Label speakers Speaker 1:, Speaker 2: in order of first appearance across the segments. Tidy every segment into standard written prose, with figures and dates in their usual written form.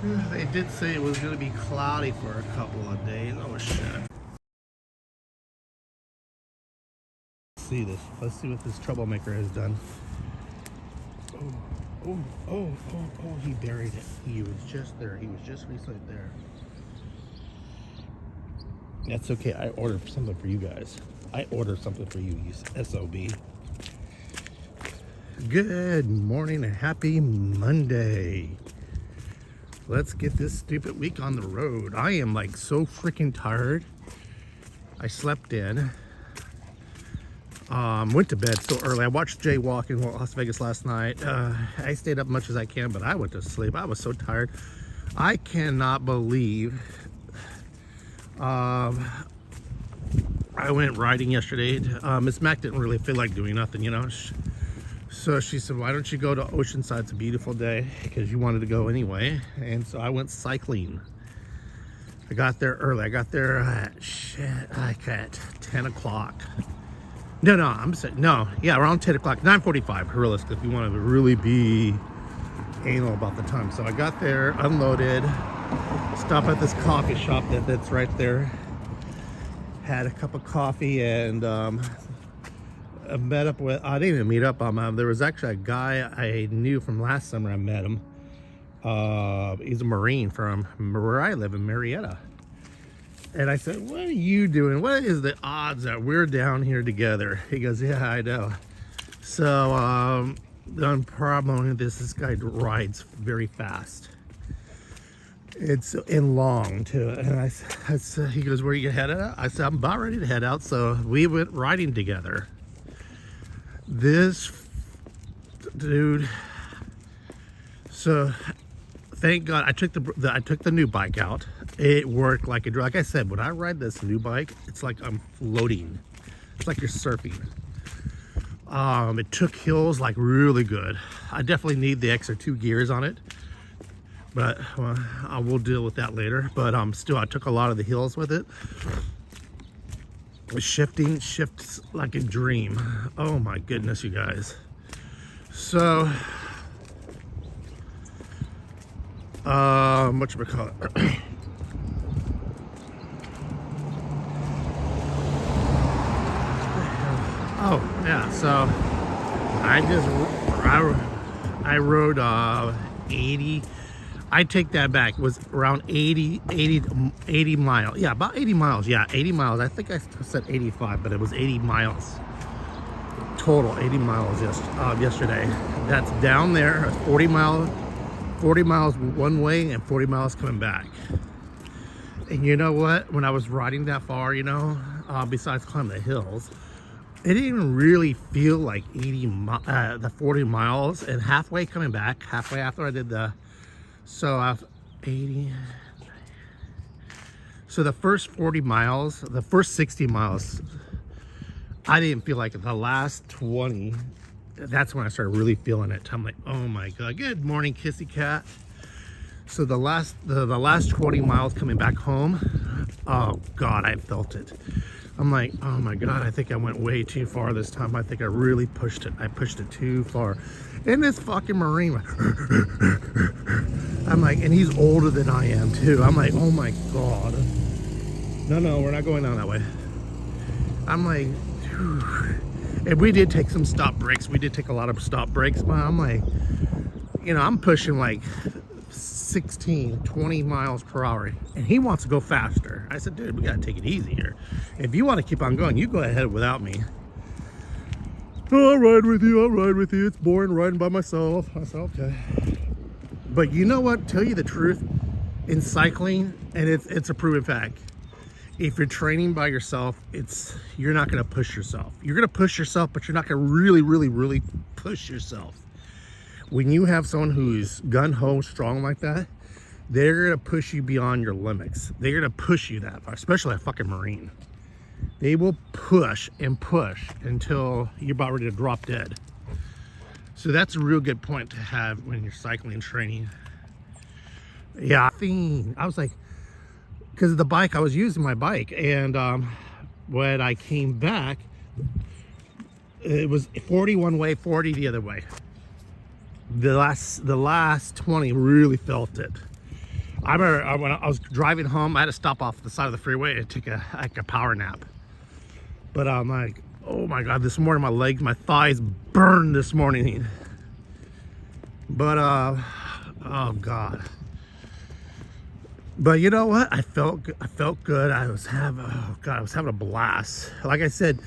Speaker 1: They did say it was going to be cloudy for a couple of days. Oh shit. Let's see this. Let's see what this troublemaker has done. Oh, he buried it. He was just there. He was just recently there. That's okay. I ordered something for you guys. I ordered something for you, you SOB. Good morning and happy Monday. Let's get this stupid week on the road. I am like so freaking tired. I slept in. Went to bed so early. I watched Jaywalk in Las Vegas last night. I stayed up much as I can, but I went to sleep. I was so tired. I cannot believe I went riding yesterday. Miss Mac didn't really feel like doing nothing, you know. So she said, why don't you go to Oceanside? It's a beautiful day, because you wanted to go anyway. And so I went cycling. I got there early. I got there at 10 o'clock. Around 10 o'clock, 9:45, realistically, if you want to really be anal about the time. So I got there, unloaded, stopped at this coffee shop that's right there, had a cup of coffee, and I met up with, I didn't even meet up, there was actually a guy I knew from last summer. I met him. He's a Marine from where I live in Marietta. And I said, what are you doing? What is the odds that we're down here together? He goes, yeah, I know. So, the problem with this guy rides very fast. It's in long too. And I said, he goes, where are you headed out? I said, I'm about ready to head out. So we went riding together. This dude, so thank God I took the new bike out. It worked like a drug. Like I said, when I ride this new bike, it's like I'm floating. It's like you're surfing. It took hills like really good. I definitely need the extra 2 gears on it, but I will deal with that later. But still, I took a lot of the hills with it. Shifts like a dream. Oh my goodness, you guys. So whatchamacallit? Oh yeah, so I rode 80. I take that back. It was around 80 miles. Yeah, about 80 miles. Yeah, 80 miles. I think I said 85, but it was 80 miles total. 80 miles yesterday. That's down there. 40 miles one way and 40 miles coming back. And you know what? When I was riding that far, you know, besides climbing the hills, it didn't even really feel like the 40 miles. And halfway coming back, halfway after I did the, so I've 80. So the first 40 miles, the first 60 miles, I didn't feel like it. The last 20, that's when I started really feeling it. I'm like, oh my God, good morning, kissy cat. So the last 20 miles coming back home, oh God, I felt it. I'm like, oh my God, I think I went way too far this time. I think I really pushed it. I pushed it too far. And this fucking Marine, I'm like, and he's older than I am too. I'm like, oh my God. No, we're not going down that way. I'm like, whew. And we did take some stop breaks. We did take a lot of stop breaks, but I'm like, you know, I'm pushing like 16, 20 miles per hour, and he wants to go faster. I said, dude, we gotta take it easy here. If you want to keep on going, you go ahead without me. Oh, I'll ride with you. It's boring riding by myself. I said, okay. But you know what? Tell you the truth, in cycling, and it's a proven fact, if you're training by yourself, you're not gonna push yourself. You're gonna push yourself, but you're not gonna really push yourself. When you have someone who's gun-ho strong like that, they're gonna push you beyond your limits. They're gonna push you that far, especially a fucking Marine. They will push and push until you're about ready to drop dead. So that's a real good point to have when you're cycling training. Yeah, I was like, because of the bike, I was using my bike, and when I came back, it was 40 one way, 40 the other way. The last 20 really felt it. I remember when I was driving home, I had to stop off the side of the freeway and take a power nap. But I'm like, oh my God, this morning my legs, my thighs burned this morning. But oh God. But you know what? I felt good. I was having a blast. Like I said,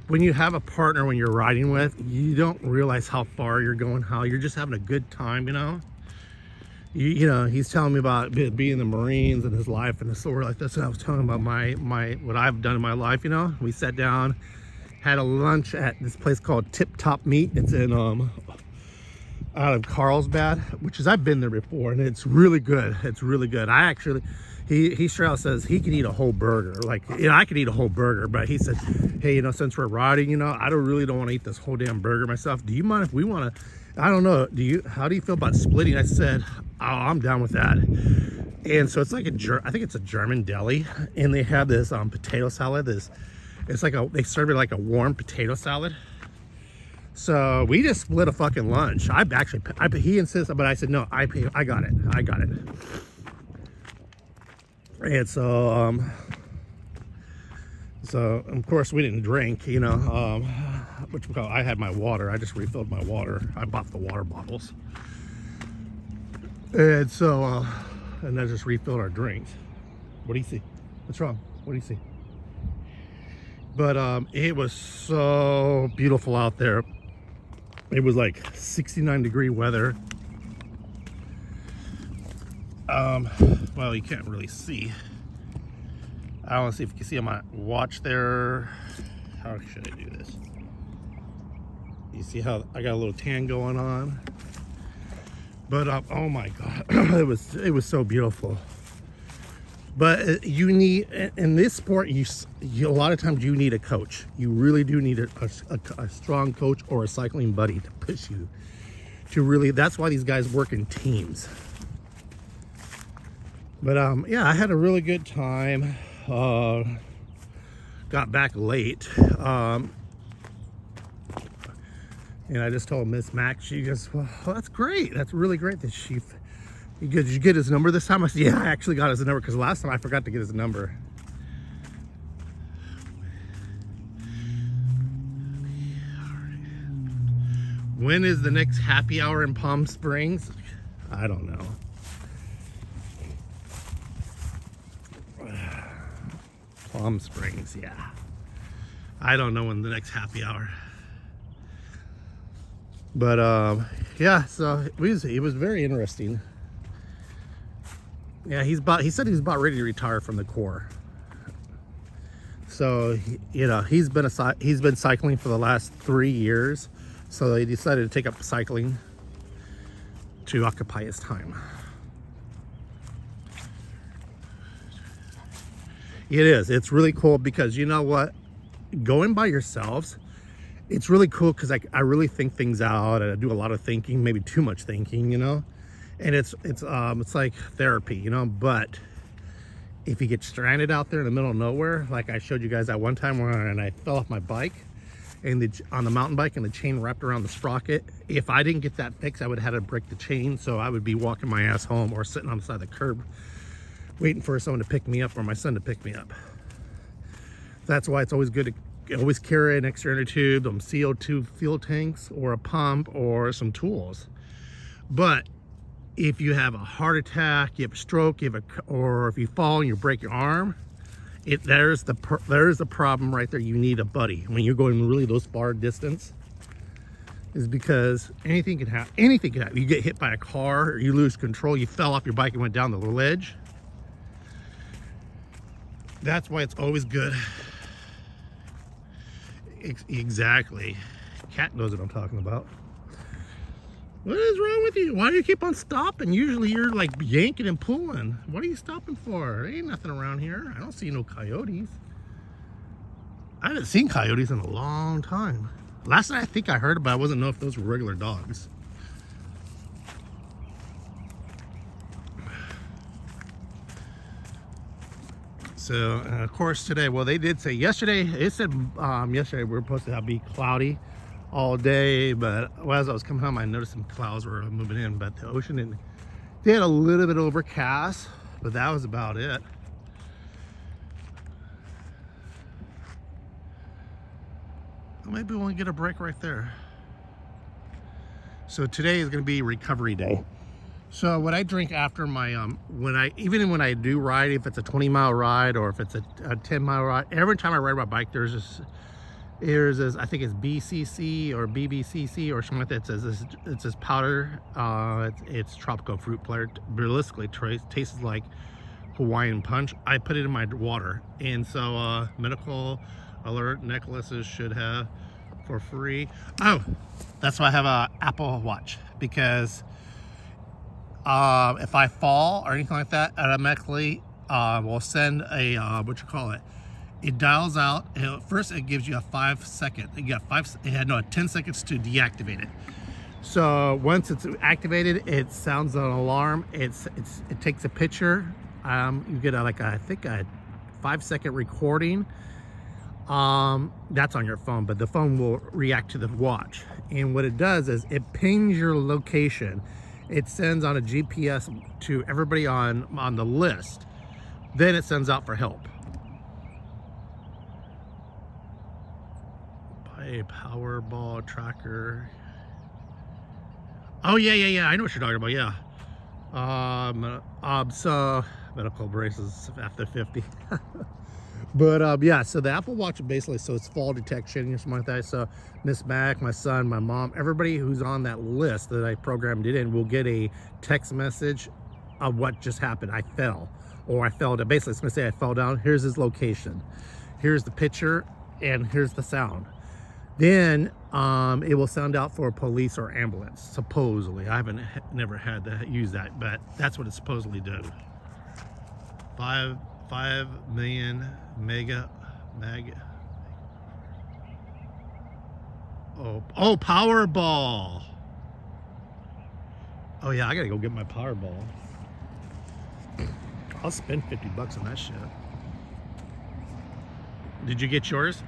Speaker 1: when you have a partner when you're riding with, you don't realize how far you're going, how you're just having a good time, you know? You know, he's telling me about being in the Marines and his life and sort of like this, and I was telling him about my what I've done in my life, you know? We sat down, had a lunch at this place called Tip Top Meat. It's in out of Carlsbad, which is, I've been there before, and it's really good. It's really good. I actually, he straight out says he can eat a whole burger. Like, you know, I could eat a whole burger, but he said, hey, you know, since we're riding, you know, I don't want to eat this whole damn burger myself. Do you mind if we want to, I don't know, how do you feel about splitting? I said, oh, I'm down with that. And so it's like I think it's a German deli, and they have this potato salad. It's like they serve it like a warm potato salad. So we just split a fucking lunch. He insisted, but I said, no, I got it. And so of course we didn't drink, you know, I had my water. I just refilled my water. I bought the water bottles. And so, and I just refilled our drinks. What do you see? What's wrong? What do you see? But it was so beautiful out there. It was like 69-degree weather. Well, you can't really see. I want to see if you can see on my watch there. How should I do this? You see how I got a little tan going on? But oh my God, it was so beautiful. But you need, in this sport, you a lot of times you need a coach. You really do need a strong coach or a cycling buddy to push you to really. That's why these guys work in teams. But yeah, I had a really good time. Got back late, and I just told Miss Mac. She goes, "Well, that's great. That's really great that she." Did you get his number this time? I said, yeah, I actually got his number because last time I forgot to get his number. When is the next happy hour in Palm Springs? I don't know. Palm Springs, yeah. I don't know when the next happy hour. But yeah, so it was very interesting. Yeah, he said he was about ready to retire from the Corps. So, you know, he's been cycling for the last 3 years. So he decided to take up cycling to occupy his time. It is. It's really cool because, you know what? Going by yourselves, it's really cool because I really think things out, and I do a lot of thinking, maybe too much thinking, you know? And it's like therapy, you know? But if you get stranded out there in the middle of nowhere, like I showed you guys that one time when I fell off my bike and on the mountain bike and the chain wrapped around the sprocket, if I didn't get that fixed, I would have had to break the chain. So I would be walking my ass home or sitting on the side of the curb waiting for someone to pick me up or my son to pick me up. That's why it's always good to always carry an extra inner tube, some CO2 fuel tanks, or a pump, or some tools. But if you have a heart attack, you have a stroke, or if you fall and you break your arm, there's the problem right there. You need a buddy when you're going really those far distance. Is because anything can happen. Anything can happen. You get hit by a car, or you lose control. You fell off your bike and went down the ledge. That's why it's always good. Exactly. Cat knows what I'm talking about. What is wrong with you? Why do you keep on stopping? Usually you're like yanking and pulling. What are you stopping for? There ain't nothing around here. I don't see no coyotes. I haven't seen coyotes in a long time. Last night I think I heard about, I wasn't know if those were regular dogs. So of course today, well, they did say yesterday, it said yesterday we were supposed to be cloudy all day, but as I was coming home I noticed some clouds were moving in, but the ocean didn't. They had a little bit overcast, But that was about it. Maybe we'll get a break right there. So today is going to be recovery day. So what I drink after my even when I do ride, if it's a 20-mile ride or if it's a 10-mile ride, every time I ride my bike, there's this I think it's BCC or BBCC or something like that. It's this powder. It's tropical fruit player. Realistically, tastes like Hawaiian punch. I put it in my water, and so medical alert necklaces should have for free. Oh, that's why I have a Apple Watch, because if I fall or anything like that, automatically will send a it dials out. First it gives you a 5 second. You got 10 seconds to deactivate it. So once it's activated, it sounds an alarm. It takes a picture. You get I think a 5-second recording. That's on your phone, but the phone will react to the watch. And what it does is it pings your location. It sends on a GPS to everybody on the list. Then it sends out for help. Buy a Powerball tracker. Oh yeah. I know what you're talking about. Yeah. So medical braces after 50. But yeah, so the Apple Watch basically, so it's fall detection or something like that. So Miss Mac, my son, my mom, everybody who's on that list that I programmed it in will get a text message of what just happened. I fell, or I fell down. Basically, it's gonna say I fell down. Here's his location. Here's the picture, and here's the sound. Then it will sound out for police or ambulance. Supposedly, I haven't never had to use that, but that's what it supposedly does. 5 million mega. Oh, Powerball. Oh yeah, I gotta go get my Powerball. I'll spend $50 on that shit. Did you get yours?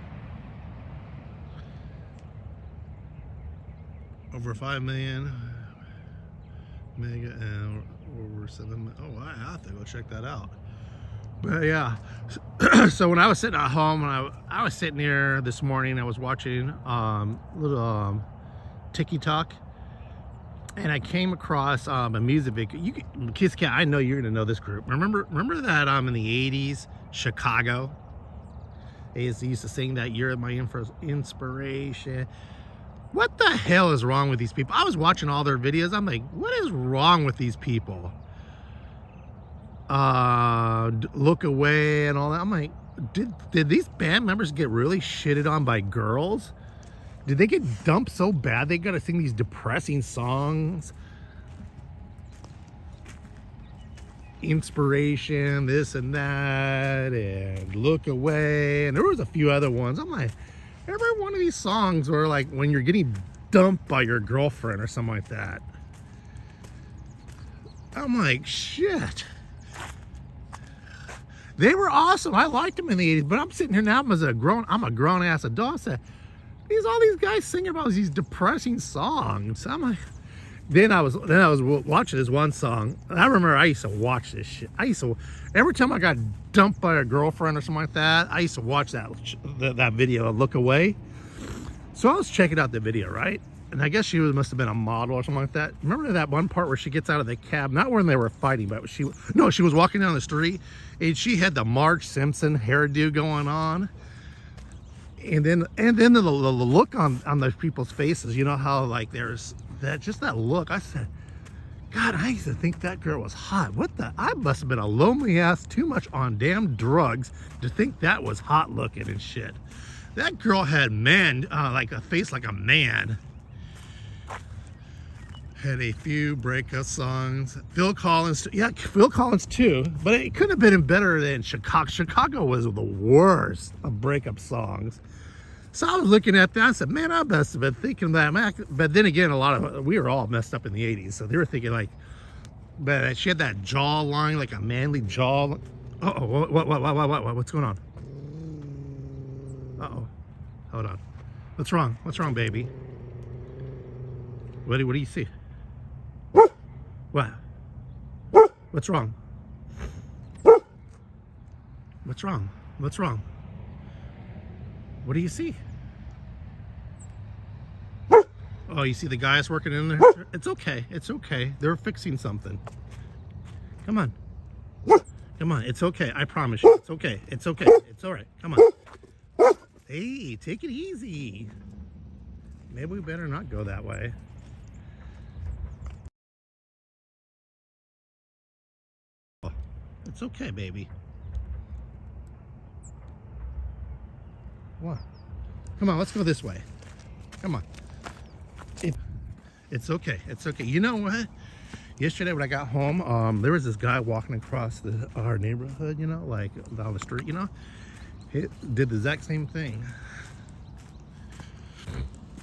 Speaker 1: Over 5 million mega and over 7 million. Oh, I have to go check that out. But yeah, so when I was sitting at home, I was sitting here this morning, I was watching little TikTok, and I came across a music video. Kiss Cat, I know you're gonna know this group. Remember that in the 80s, Chicago? They used to sing that "You're My Inspiration." What the hell is wrong with these people? I was watching all their videos. I'm like, what is wrong with these people? Look Away and all that. I'm like, did these band members get really shitted on by girls? Did they get dumped so bad they gotta sing these depressing songs? Inspiration, this and that, and Look Away, and there was a few other ones. I'm like, every one of these songs were like when you're getting dumped by your girlfriend or something like that. I'm like, shit. They were awesome. I liked them in the 80s, but I'm sitting here now I'm a grown ass adult. I said, all these guys singing about these depressing songs. I'm like, then I was watching this one song. And I remember I used to watch this shit. Every time I got dumped by a girlfriend or something like that, I used to watch that video, Look Away. So I was checking out the video, right? And I guess she must have been a model or something like that. Remember that one part where she gets out of the cab? Not when they were fighting, but she was walking down the street, and she had the Marge Simpson hairdo going on. And then the look on those people's faces, you know how like there's that look. I said, God, I used to think that girl was hot. I must have been a lonely ass too much on damn drugs to think that was hot looking and shit. That girl had like a face like a man. Had a few breakup songs. Phil Collins too, but it couldn't have been better than Chicago. Chicago was the worst of breakup songs. So I was looking at that, I said, man, I must have been thinking that. But then again, we were all messed up in the 80s, so they were thinking like, but she had that jawline, like a manly jaw. Uh-oh, what, what's going on? Uh-oh, hold on. What's wrong? What's wrong, baby? What do you see? What? What's wrong? What's wrong? What's wrong? What do you see? Oh, you see the guys working in there? It's okay. It's okay. They're fixing something. Come on. Come on. It's okay. I promise you. It's okay. It's okay. It's all right. Come on. Hey, take it easy. Maybe we better not go that way. It's okay, baby. What? Come on, let's go this way. Come on. It's okay. It's okay. You know what? Yesterday when I got home, there was this guy walking across our neighborhood, you know, like down the street, you know. He did the exact same thing.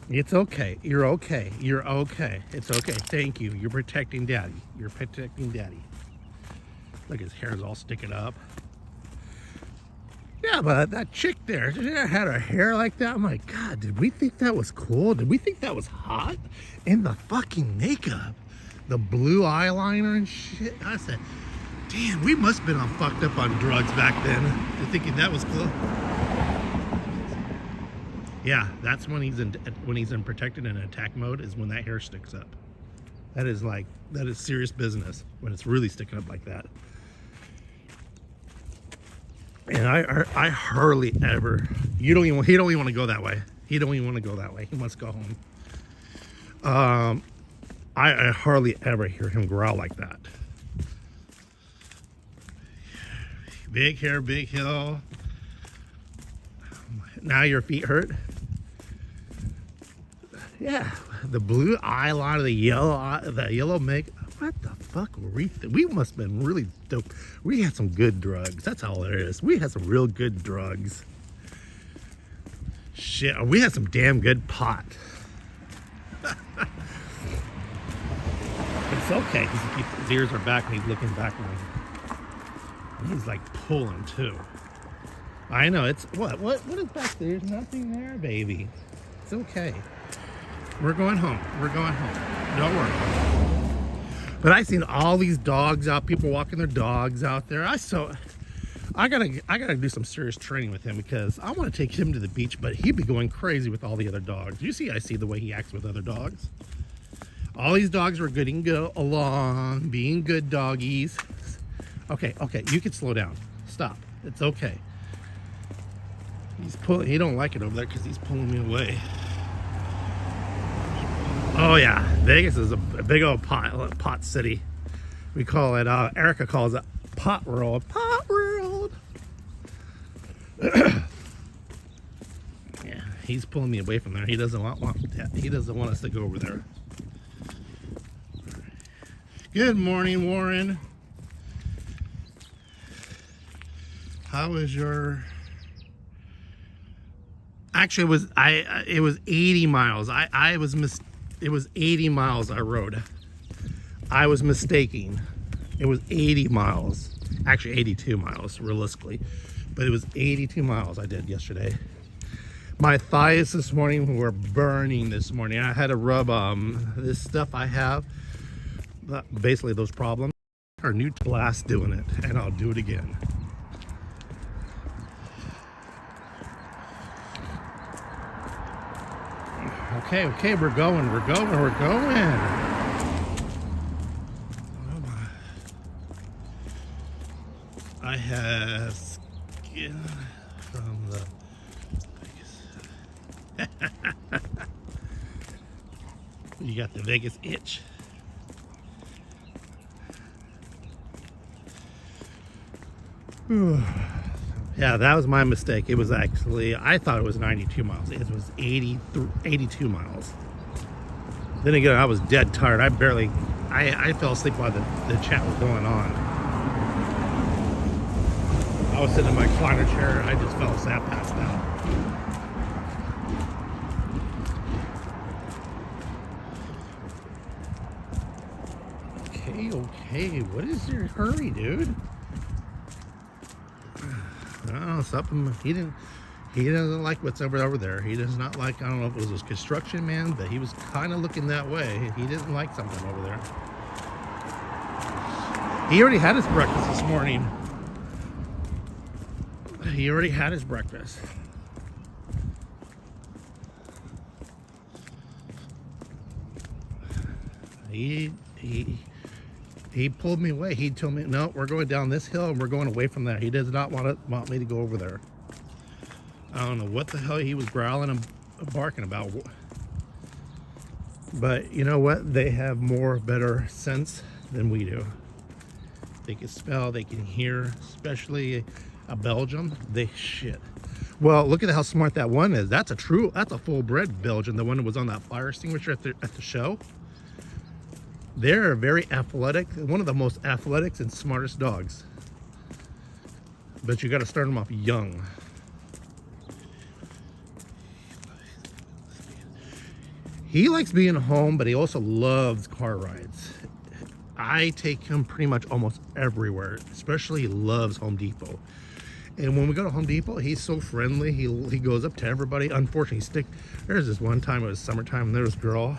Speaker 1: It's okay. You're okay. You're okay. It's okay. Thank you. You're protecting Daddy. You're protecting Daddy. Look, his hair's all sticking up. Yeah, but that chick there, she had her hair like that. I'm like, God, did we think that was cool? Did we think that was hot? And the fucking makeup, the blue eyeliner and shit. I said, damn, we must have been on fucked up on drugs back then. You're thinking that was cool? Yeah, that's when he's in protected and attack mode, is when that hair sticks up. That is serious business when it's really sticking up like that. And I hardly ever. He don't even want to go that way. He don't even want to go that way. He wants to go home. I hardly ever hear him growl like that. Big hair, big hill. Now your feet hurt. Yeah, the blue eyeliner, the yellow makeup. What the fuck were we? We must have been really dope. We had some good drugs. That's all it is. We had some real good drugs. Shit, we had some damn good pot. It's okay. His ears are back and he's looking back at me. He's like pulling too. I know. It's what is back there? There's nothing there, baby. It's okay. We're going home. We're going home. Don't worry. But I seen all these dogs out, people walking their dogs out there. I gotta do some serious training with him, because I want to take him to the beach, but he'd be going crazy with all the other dogs. I see the way he acts with other dogs. All these dogs were getting go along, being good doggies. Okay, you can slow down. Stop. It's okay. He don't like it over there because he's pulling me away. Oh yeah, Vegas is a big old pot city. We call it, Erica calls it pot world. Pot world. Yeah, he's pulling me away from there. He doesn't want that. He doesn't want us to go over there. Good morning, Warren. How was your? Actually, it was 80 miles. It was 80 miles I rode. I was mistaking. It was 80 miles. Actually 82 miles, realistically. But it was 82 miles I did yesterday. My thighs this morning were burning this morning. I had to rub this stuff I have. Basically those problems. Our new blast doing it, and I'll do it again. Okay, we're going. Oh my. I have skin from the you got the Vegas itch. Yeah, that was my mistake. It was actually, I thought it was 92 miles. It was 82 miles. Then again, I was dead tired. I fell asleep while the chat was going on. I was sitting in my recliner chair. I just fell asleep, passed out. Okay. What is your hurry, dude? No, something he doesn't like what's over there. He does not like, I don't know if it was his construction man, but he was kind of looking that way. He didn't like something over there. He already had his breakfast this morning. He already had his breakfast. He pulled me away. He told me, no, we're going down this hill and we're going away from there. He does not want me to go over there. I don't know what the hell he was growling and barking about. But you know what? They have better sense than we do. They can smell, they can hear, especially a Belgian. Shit. Well, look at how smart that one is. That's a full bred Belgian. The one that was on that fire extinguisher at the show. They're very athletic. One of the most athletic and smartest dogs. But you got to start them off young. He likes being home, but he also loves car rides. I take him pretty much almost everywhere, especially he loves Home Depot. And when we go to Home Depot, he's so friendly. He goes up to everybody. Unfortunately, there's this one time, it was summertime, and there was a girl.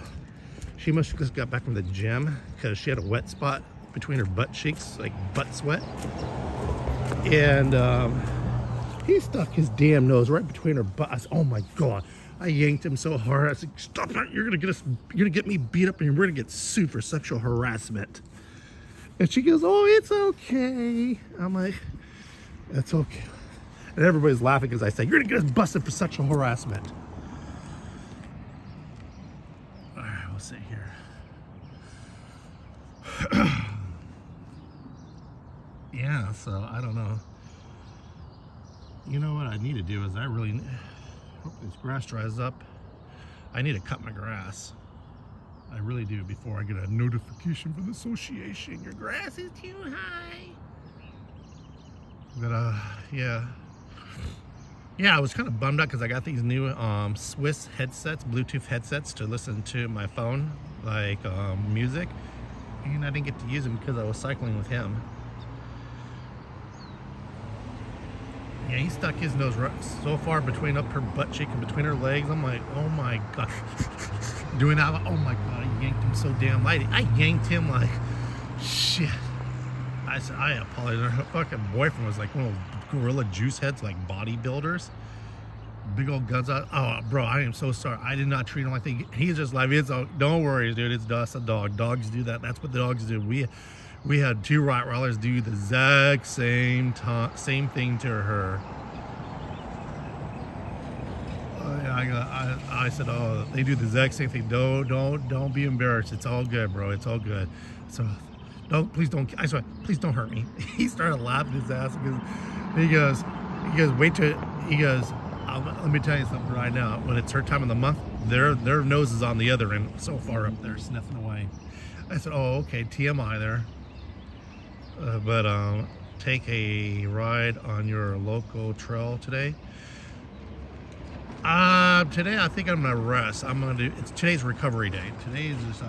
Speaker 1: She must have just got back from the gym because she had a wet spot between her butt cheeks, like butt sweat. And he stuck his damn nose right between her butt. I said, oh my God. I yanked him so hard. I said, stop it. You're gonna get me beat up and we're gonna get sued for sexual harassment. And she goes, oh, it's okay. I'm like, that's okay. And everybody's laughing because I say, you're gonna get us busted for sexual harassment. All right, we'll see here. Yeah, so I don't know. You know what I need to do is hope this grass dries up. I need to cut my grass. I really do before I get a notification from the association. Your grass is too high. But yeah. Yeah, I was kind of bummed out because I got these new Swiss headsets, Bluetooth headsets to listen to my phone, like music. And I didn't get to use them because I was cycling with him. Yeah, he stuck his nose right so far between up her butt cheek and between her legs. I'm like, oh my God. Doing that, oh my God, I yanked him so damn light. I yanked him like, shit. I said, I apologize. Her fucking boyfriend was like one of those gorilla juice heads, like bodybuilders. Big old guns out. Oh, bro, I am so sorry. I did not treat him like that. He's just like, don't worry, dude. It's just a dog. Dogs do that. That's what the dogs do. We had two Rottweilers do the exact same thing to her. I said, oh, they do the exact same thing. Don't be embarrassed. It's all good, bro. It's all good. So, please don't. I said, please don't hurt me. He started laughing his ass because he goes, wait till he goes. Let me tell you something right now. When it's her time of the month, their nose is on the other end, so far up there, sniffing away. I said, oh, okay, TMI there. But take a ride on your local trail today. Today I think I'm gonna rest. It's today's recovery day. Today is just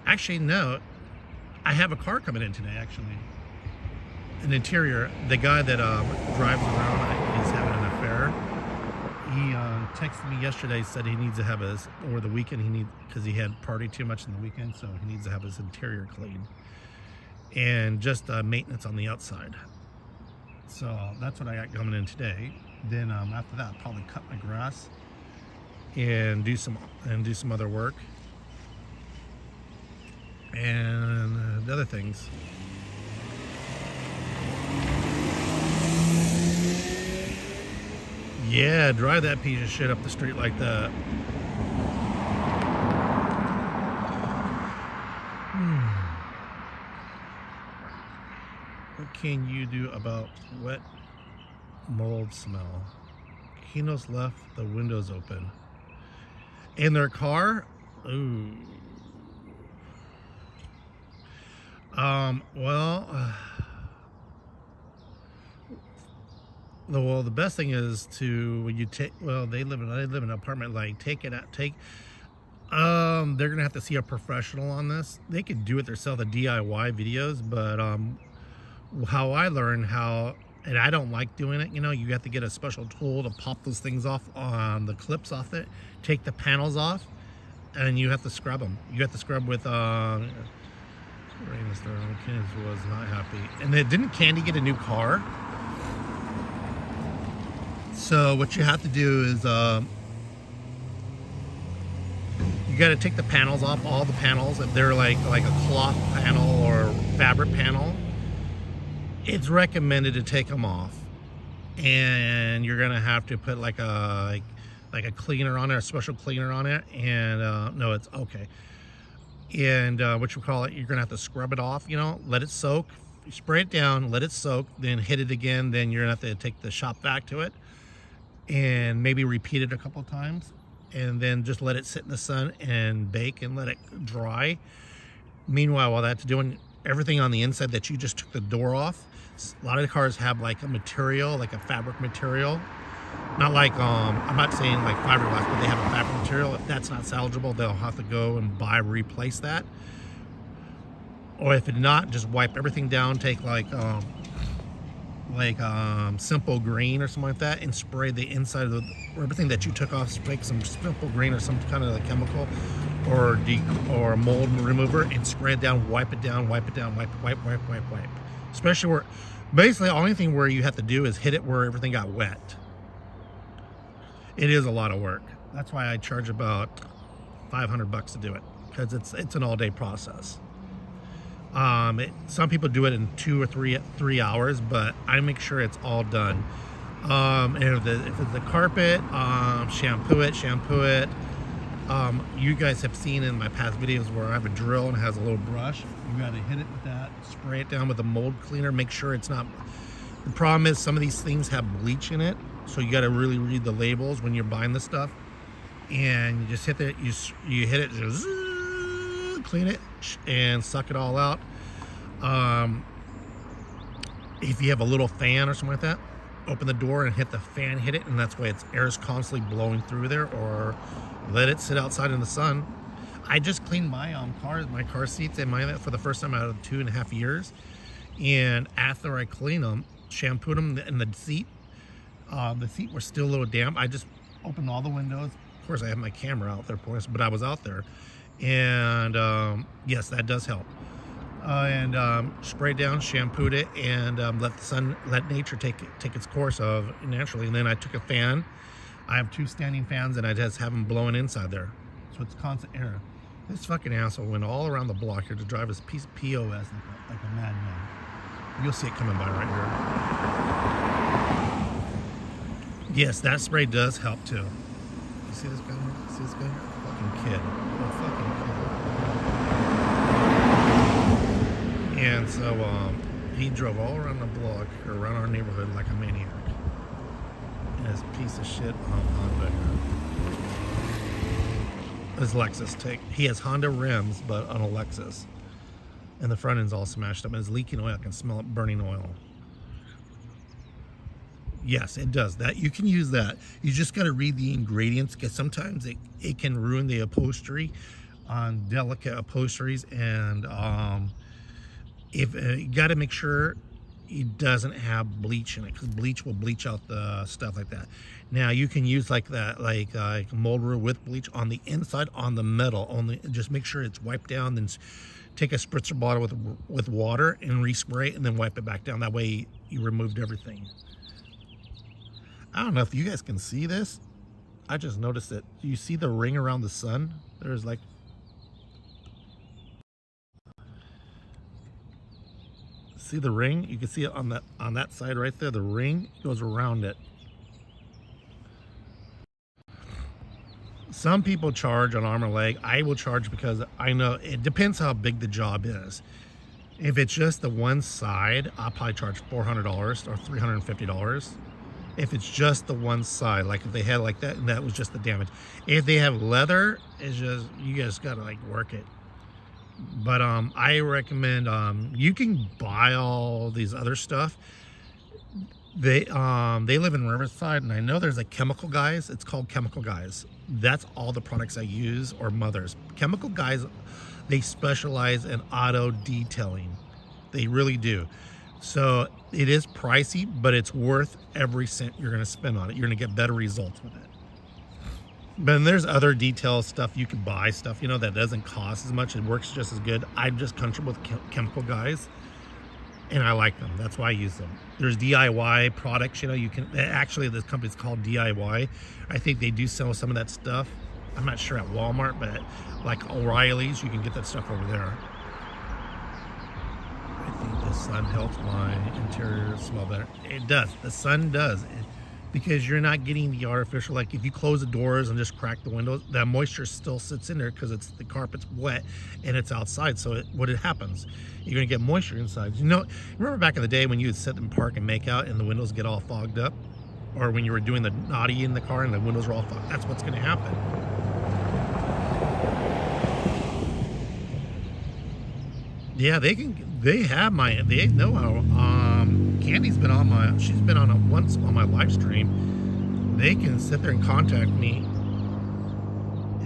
Speaker 1: actually no, I have a car coming in today actually. An interior. The guy that drives around, he's having an affair. He texted me yesterday, said he needs to have over the weekend because he had partied too much in the weekend, so he needs to have his interior cleaned and just maintenance on the outside. So that's what I got coming in today. Then after that, I'll probably cut my grass and do some other work and the other things. Yeah, drive that piece of shit up the street like that. What can you do about wet mold smell? Kino's left the windows open. In their car? Ooh. Well, the best thing is when you take, they live in an apartment, like they're gonna have to see a professional on this. They could do it themselves, the DIY videos, but how I learned and I don't like doing it, you have to get a special tool to pop those things off on the clips off it, take the panels off, and you have to scrub them. You have to scrub with Rain is there. Candy was not happy. And then didn't Candy get a new car? So what you have to do is you got to take the panels off, all the panels. If they're like a cloth panel or fabric panel, it's recommended to take them off. And you're gonna have to put like a cleaner on it, a special cleaner on it. And no, it's okay. And what you call it, you're gonna have to scrub it off, you know, let it soak, spray it down, let it soak, then hit it again. Then you're gonna have to take the shop vac to it and maybe repeat it a couple of times, and then just let it sit in the sun and bake and let it dry. Meanwhile, while that's doing, everything on the inside that you just took the door off, a lot of the cars have like a material, like a fabric material. Not like, I'm not saying like fiberglass, but they have a fabric material. If that's not salvageable, they'll have to go and replace that. Or if it's not, just wipe everything down, take like simple green or something like that, and spray the inside of everything that you took off. Spray some simple green or some kind of like chemical or mold remover, and spray it down, wipe it down, wipe. Especially where, basically the only thing where you have to do is hit it where everything got wet. It is a lot of work. That's why I charge about $500 to do it, because it's an all-day process. Some people do it in 2 or 3 hours, but I make sure it's all done. And if it's a carpet, shampoo it. You guys have seen in my past videos where I have a drill and it has a little brush. You got to hit it with that, spray it down with a mold cleaner, make sure it's not. The problem is some of these things have bleach in it, so you got to really read the labels when you're buying this stuff. And you just hit it, you hit it, just clean it and suck it all out. If you have a little fan or something like that, open the door and hit the fan, hit it, and that's why air is constantly blowing through there. Or let it sit outside in the sun. I just cleaned my car seats and mine for the first time out of 2.5 years. And after I cleaned them, shampooed them, and the seat was still a little damp. I just opened all the windows. Of course, I have my camera out there, of course, but I was out there. And yes, that does help. And sprayed down, shampooed it, and let nature take its course of naturally. And then I took a fan. I have 2 standing fans, and I just have them blowing inside there, so it's constant air. This fucking asshole went all around the block here to drive his piece of POS like a madman. You'll see it coming by right here. Yes, that spray does help too. You see this guy? See this guy? Fucking kid. A fucking kid. And so he drove all around the block, or around our neighborhood, like a maniac. And his piece of shit Honda here. His Lexus he has Honda rims, but on a Lexus. And the front end's all smashed up. And it's leaking oil. I can smell it burning oil. Yes, it does that. You can use that. You just got to read the ingredients, because sometimes it can ruin the upholstery on delicate upholsteries. And if you got to make sure it doesn't have bleach in it, because bleach will bleach out the stuff like that. Now you can use like that, like mold rule with bleach on the inside, on the metal only. Just make sure it's wiped down. Then take a spritzer bottle with water and respray, and then wipe it back down. That way you removed everything. I don't know if you guys can see this. I just noticed it. You see the ring around the sun? There's like, see the ring? You can see it on that side right there. The ring goes around it. Some people charge on arm or leg. I will charge because I know it depends how big the job is. If it's just the one side, I'll probably charge $400 or $350. If it's just the one side, like if they had like that and that was just the damage. If they have leather, it's just, you guys gotta like work it. But I recommend, you can buy all these other stuff. They live in Riverside, and I know there's like Chemical Guys. It's called Chemical Guys. That's all the products I use, or Mothers. Chemical Guys, they specialize in auto detailing. They really do. So it is pricey, but it's worth every cent you're going to spend on it. You're going to get better results with it. But then there's other detail stuff you can buy, stuff, you know, that doesn't cost as much. It works just as good. I'm just comfortable with chemical guys, and I like them. That's why I use them. There's DIY products, you know, you can, actually this company's called DIY. I think they do sell some of that stuff. I'm not sure at Walmart, but like O'Reilly's, you can get that stuff over there. I think the sun helps my interior smell better. It does. The sun does. Because you're not getting the artificial, like if you close the doors and just crack the windows, that moisture still sits in there because it's the carpet's wet and it's outside. So what happens, you're gonna get moisture inside. You know, remember back in the day when you would sit and park and make out and the windows get all fogged up, or when you were doing the naughty in the car and the windows were all fogged? That's what's gonna happen. Yeah, they know how. Candy's been on she's been on once on my live stream. They can sit there and contact me,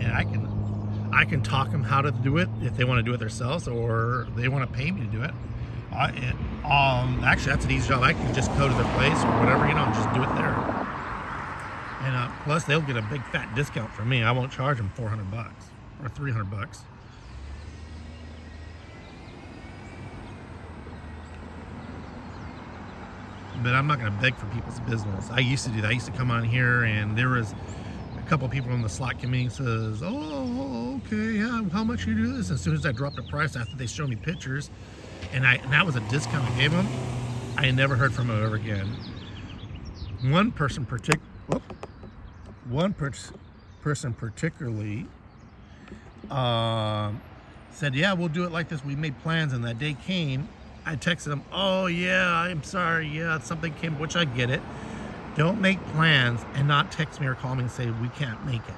Speaker 1: and I can talk them how to do it if they want to do it themselves or they want to pay me to do it. Actually, that's an easy job. I can just go to their place or whatever, you know, and just do it there. And plus, they'll get a big fat discount from me. I won't charge them $400 or $300. But I'm not going to beg for people's business. I used to do that. I used to come on here, and there was a couple of people in the Slack community says, "Oh, okay, yeah, how much you do this?" As soon as I dropped the price after they showed me pictures, and that was a discount I gave them, I never heard from them ever again. One person particularly said, "Yeah, we'll do it like this. We made plans," and that day came. I texted them, "Oh yeah, I'm sorry, yeah, something came," which I get it. Don't make plans and not text me or call me and say we can't make it.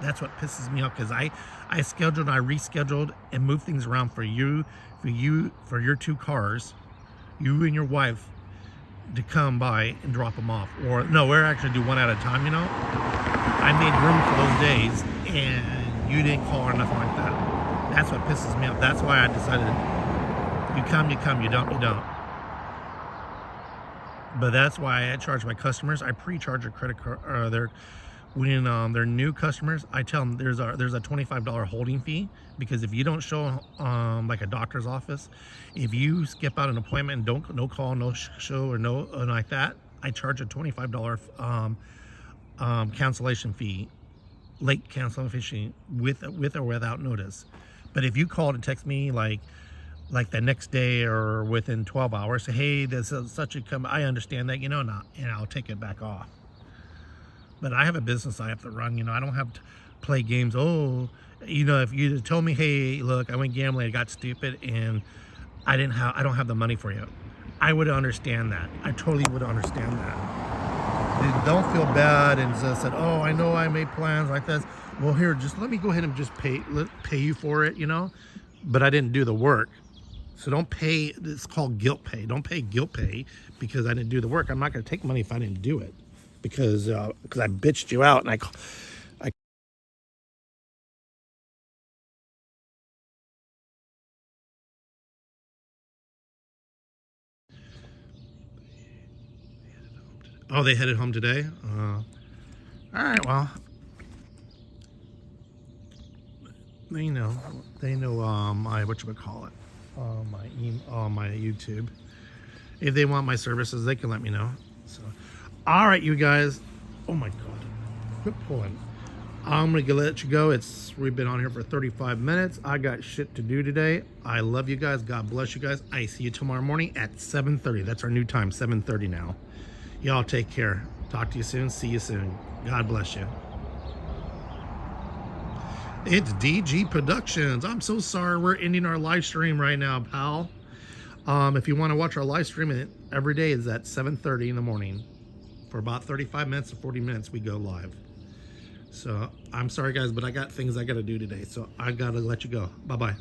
Speaker 1: That's what pisses me off, because I scheduled, I rescheduled and moved things around for your two cars, you and your wife, to come by and drop them off. Or no, we're actually do one at a time, you know. I made room for those days and you didn't call or nothing like that. That's what pisses me off. That's why I decided, you come, you don't, you don't. But that's why I charge my customers. I pre-charge their credit card, when they're new customers. I tell them there's a $25 holding fee, because if you don't show like a doctor's office, if you skip out an appointment and no call, no show, or no like that, I charge a $25 cancellation fee, late cancellation fee, with or without notice. But if you call and text me like the next day or within 12 hours, say, "Hey, there's such a come," I understand that, you know, not, and I'll take it back off. But I have a business I have to run, you know. I don't have to play games. Oh, you know, if you told me, "Hey, look, I went gambling, I got stupid, and I don't have the money for you," I would understand that. I totally would understand that. Don't feel bad and just said, "Oh, I know I made plans like this. Well, here, just let me go ahead and just pay you for it, you know." But I didn't do the work. So don't pay, it's called guilt pay. Don't pay guilt pay because I didn't do the work. I'm not going to take money if I didn't do it, because I bitched you out and I oh, they headed home today? All right, well, they know my, whatchamacallit, my YouTube. If they want my services, they can let me know. So, all right, you guys. Oh my God, quit pulling. I'm gonna let you go. We've been on here for 35 minutes. I got shit to do today. I love you guys. God bless you guys. I see you tomorrow morning at 7:30. That's our new time, 7:30 now. Y'all take care. Talk to you soon. See you soon. God bless you. It's DG Productions. I'm so sorry we're ending our live stream right now, pal. If you want to watch our live stream, every day is at 7:30 in the morning. For about 35 minutes to 40 minutes, we go live. So I'm sorry, guys, but I got things I got to do today. So I got to let you go. Bye-bye.